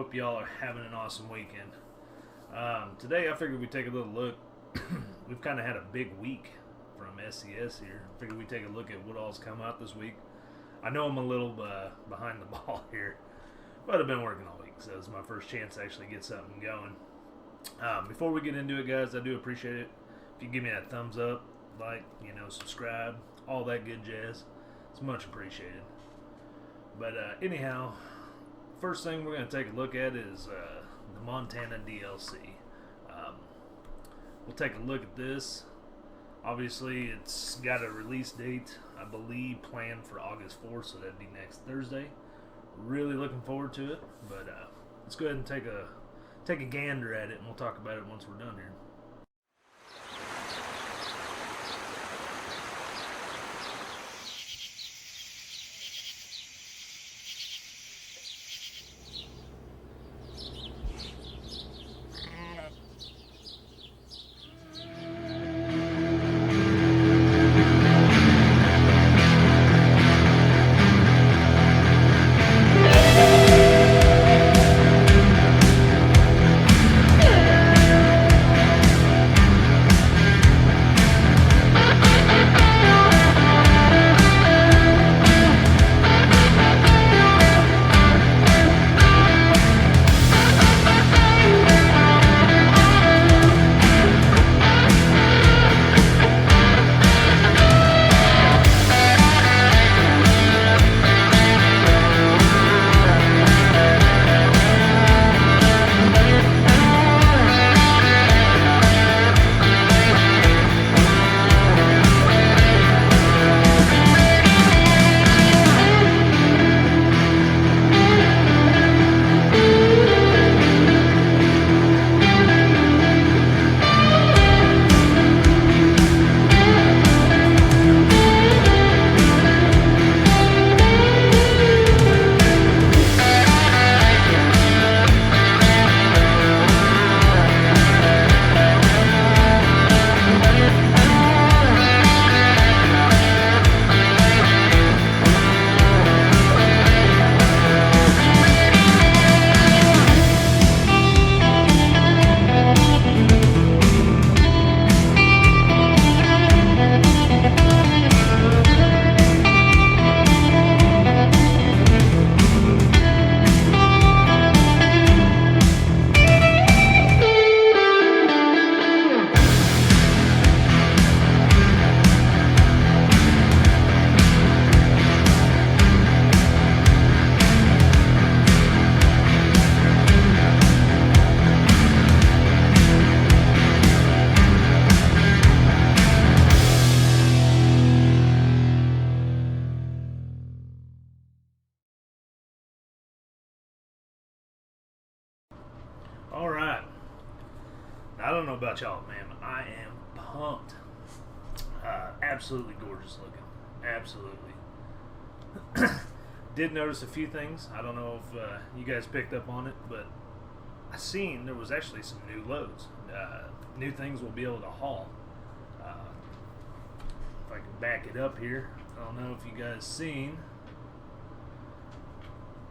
hope y'all are having an awesome weekend. Today I figured we'd take a little look. We've kind of had a big week from SCS here. I figured we'd take a look at what all's come out this week. I know I'm a little behind the ball here, but I've been working all week, so it's my first chance to actually get something going. Before we get into it, guys, I do appreciate it if you give me that thumbs up, like, subscribe, all that good jazz. It's much appreciated. But anyhow, first thing we're going to take a look at is the Montana DLC. We'll take a look at this. Obviously, it's got a release date, I believe, planned for August 4th, so that'd be next Thursday. Really looking forward to it, but let's go ahead and take a gander at it, and we'll talk about it once we're done here. Alright. I don't know about y'all, man. I am pumped. Absolutely gorgeous looking. Absolutely. Did notice a few things. I don't know if you guys picked up on it, but I seen there was actually some new loads. New things we'll be able to haul. If I can back it up here. I don't know if you guys seen,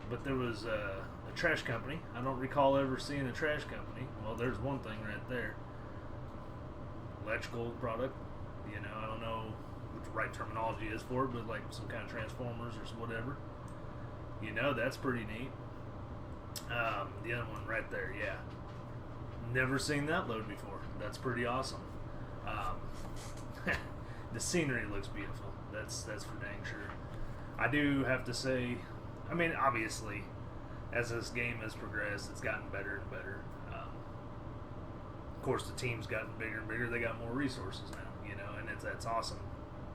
but there was a trash company. I don't recall ever seeing a trash company. Well, there's one thing right there. Electrical product. I don't know what the right terminology is for it, but like some kind of transformers or whatever. That's pretty neat. The other one right there, yeah. Never seen that load before. That's pretty awesome. The scenery looks beautiful. That's for dang sure. I do have to say, obviously, as this game has progressed, it's gotten better and better. Of course, the team's gotten bigger and bigger. They got more resources now, and that's awesome.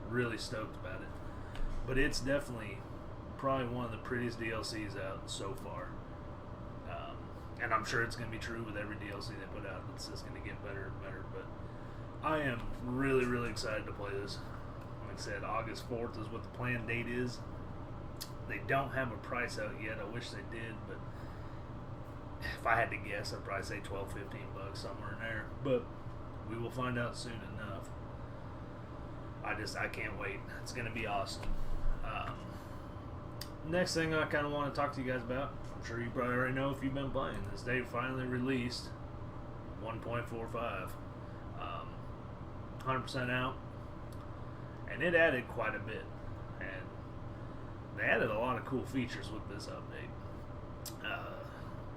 Really stoked about it. But it's definitely probably one of the prettiest DLCs out so far. And I'm sure it's going to be true with every DLC they put out. It's just going to get better and better. But I am really, really excited to play this. Like I said, August 4th is what the planned date is. They don't have a price out yet. I wish they did, but if I had to guess, I'd probably say $12, $15 somewhere in there. But we will find out soon enough. I can't wait. It's going to be awesome. next thing I kind of want to talk to you guys about, I'm sure you probably already know if you've been playing, is they finally released 1.45. 100% out. And it added quite a bit. And they added a lot of cool features with this update.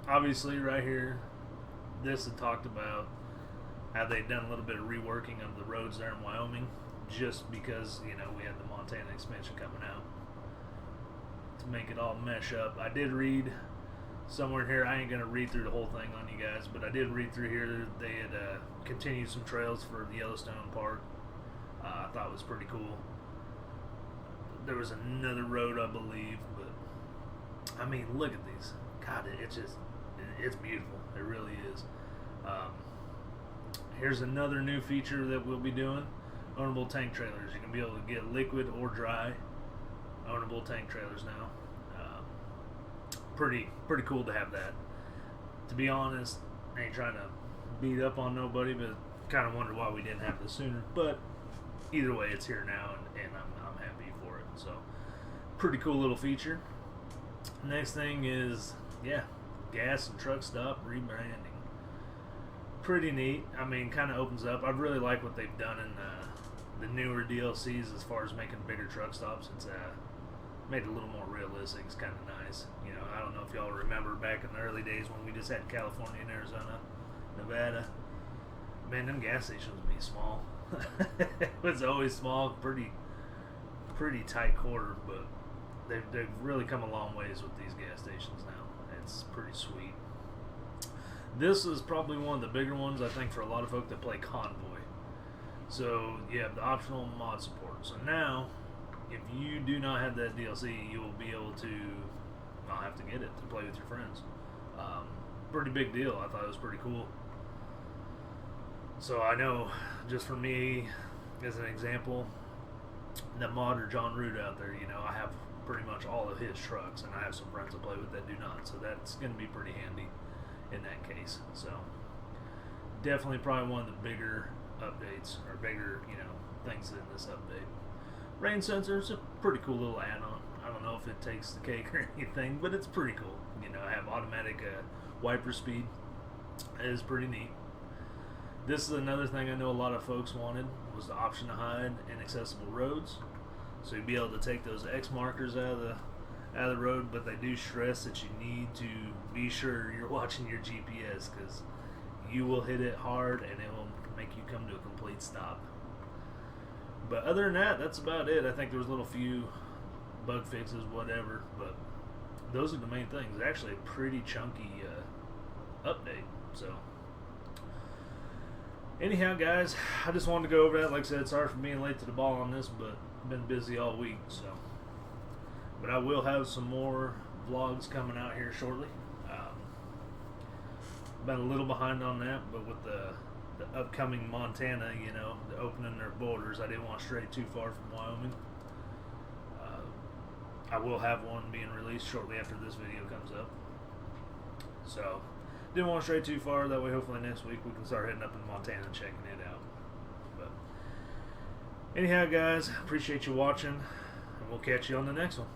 Obviously, right here, this had talked about how they'd done a little bit of reworking of the roads there in Wyoming, just because, you know, we had the Montana expansion coming out to make it all mesh up. I did read somewhere in here, I ain't going to read through the whole thing on you guys, but I did read through here they had continued some trails for the Yellowstone Park. I thought it was pretty cool. There was another road, I believe, but I mean, look at these. God, it's beautiful. It really is. Here's another new feature that we'll be doing. Ownable tank trailers. You can be able to get liquid or dry ownable tank trailers now. Pretty cool to have that. To be honest, I ain't trying to beat up on nobody, but kind of wonder why we didn't have this sooner. But either way, it's here now, and I'm happy for it. So, pretty cool little feature. Next thing is, gas and truck stop rebranding. Pretty neat. I mean, kind of opens up. I really like what they've done in the newer DLCs as far as making bigger truck stops. It's made it a little more realistic. It's kind of nice. You know, I don't know if y'all remember back in the early days when we just had California and Arizona, Nevada. Man, them gas stations would be small. It was always small, pretty tight quarter, but they've really come a long ways with these gas stations now. It's pretty sweet. This is probably one of the bigger ones, I think, for a lot of folk that play Convoy. So you have the optional mod support. So now, if you do not have that DLC, you will be able to not have to get it to play with your friends. Pretty big deal. I thought it was pretty cool. So I know, just for me, as an example, the modder John Root out there, you know, I have pretty much all of his trucks, and I have some friends I play with that do not. So that's going to be pretty handy in that case. So definitely probably one of the bigger updates, or bigger, you know, things in this update. Rain sensor is a pretty cool little add-on. I don't know if it takes the cake or anything, but it's pretty cool. You know, I have automatic wiper speed. It is pretty neat. This is another thing I know a lot of folks wanted, was the option to hide inaccessible roads. So you'd be able to take those X markers out of the road, but they do stress that you need to be sure you're watching your GPS, because you will hit it hard and it will make you come to a complete stop. But other than that, that's about it. I think there was a little few bug fixes, whatever, but those are the main things. It's actually a pretty chunky update. So anyhow, guys, I just wanted to go over that. Like I said, sorry for being late to the ball on this, but I've been busy all week. So, but I will have some more vlogs coming out here shortly. Been a little behind on that, but with the upcoming Montana, you know, the opening their borders, I didn't want to stray too far from Wyoming. I will have one being released shortly after this video comes up. So, didn't want to stray too far. That way, hopefully next week we can start heading up in Montana and checking it out. But anyhow, guys, appreciate you watching, and we'll catch you on the next one.